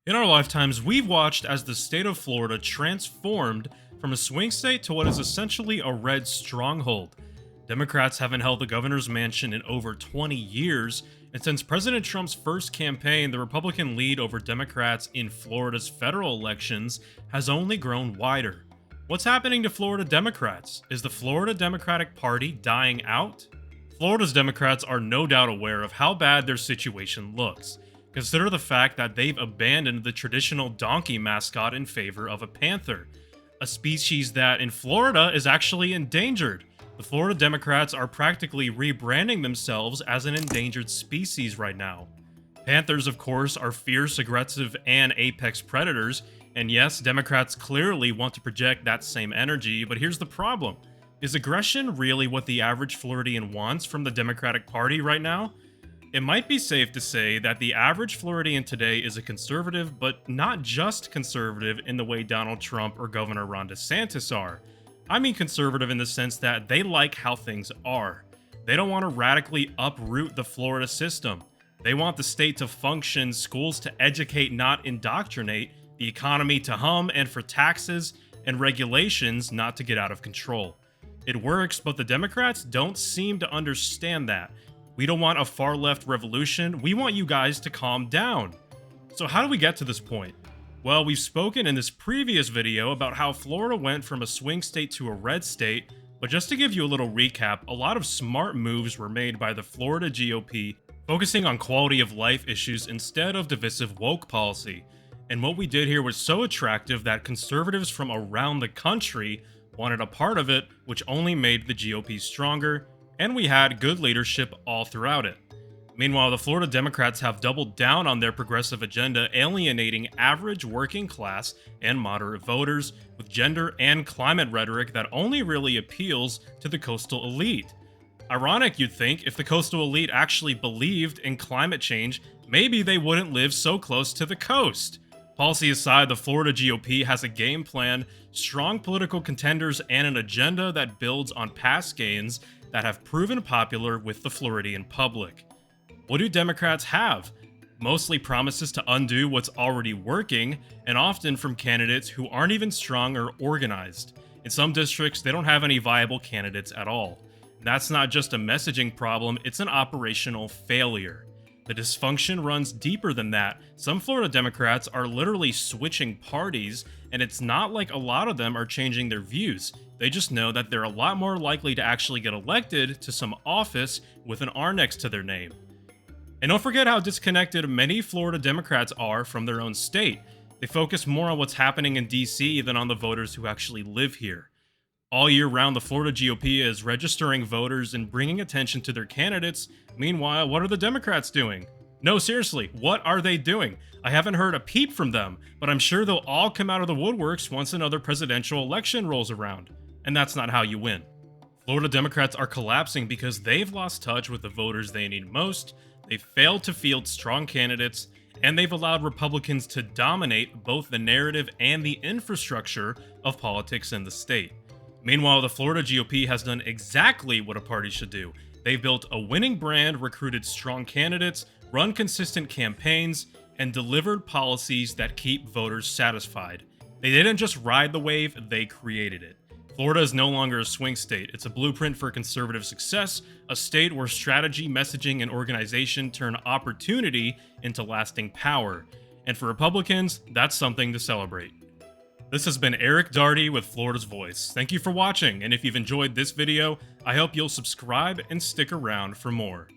In our lifetimes, we've watched as the state of Florida transformed from a swing state to what is essentially a red stronghold. Democrats haven't held the governor's mansion in over 20 years, and since President Trump's first campaign, the Republican lead over Democrats in Florida's federal elections has only grown wider. What's happening to Florida Democrats? Is the Florida Democratic Party dying out? Florida's Democrats are no doubt aware of how bad their situation looks. Consider the fact that they've abandoned the traditional donkey mascot in favor of a panther, a species that in Florida is actually endangered. The Florida Democrats are practically rebranding themselves as an endangered species right now. Panthers, of course, are fierce, aggressive, and apex predators, and yes, Democrats clearly want to project that same energy, but here's the problem. Is aggression really what the average Floridian wants from the Democratic Party right now? It might be safe to say that the average Floridian today is a conservative, but not just conservative in the way Donald Trump or Governor Ron DeSantis are. I mean conservative in the sense that they like how things are. They don't want to radically uproot the Florida system. They want the state to function, schools to educate, not indoctrinate, the economy to hum, and for taxes and regulations not to get out of control. It works, but the Democrats don't seem to understand that. We don't want a far-left revolution, we want you guys to calm down. So how do we get to this point? Well, we've spoken in this previous video about how Florida went from a swing state to a red state, but just to give you a little recap, a lot of smart moves were made by the Florida GOP, focusing on quality of life issues instead of divisive woke policy. And what we did here was so attractive that conservatives from around the country wanted a part of it, which only made the GOP stronger, and we had good leadership all throughout it. Meanwhile, the Florida Democrats have doubled down on their progressive agenda, alienating average working class and moderate voters with gender and climate rhetoric that only really appeals to the coastal elite. Ironic, you'd think, if the coastal elite actually believed in climate change, maybe they wouldn't live so close to the coast. Policy aside, the Florida GOP has a game plan, strong political contenders, and an agenda that builds on past gains that have proven popular with the Floridian public. What do Democrats have? Mostly promises to undo what's already working, and often from candidates who aren't even strong or organized. In some districts, they don't have any viable candidates at all. That's not just a messaging problem, it's an operational failure. The dysfunction runs deeper than that. Some Florida Democrats are literally switching parties, and it's not like a lot of them are changing their views. They just know that they're a lot more likely to actually get elected to some office with an R next to their name. And don't forget how disconnected many Florida Democrats are from their own state. They focus more on what's happening in DC than on the voters who actually live here. All year round, the Florida GOP is registering voters and bringing attention to their candidates. Meanwhile, what are the Democrats doing? No, seriously, what are they doing? I haven't heard a peep from them, but I'm sure they'll all come out of the woodworks once another presidential election rolls around. And that's not how you win. Florida Democrats are collapsing because they've lost touch with the voters they need most, they've failed to field strong candidates, and they've allowed Republicans to dominate both the narrative and the infrastructure of politics in the state. Meanwhile, the Florida GOP has done exactly what a party should do. They've built a winning brand, recruited strong candidates, run consistent campaigns, and delivered policies that keep voters satisfied. They didn't just ride the wave, they created it. Florida is no longer a swing state. It's a blueprint for conservative success, a state where strategy, messaging, and organization turn opportunity into lasting power. And for Republicans, that's something to celebrate. This has been Eric Darty with Florida's Voice. Thank you for watching, and if you've enjoyed this video, I hope you'll subscribe and stick around for more.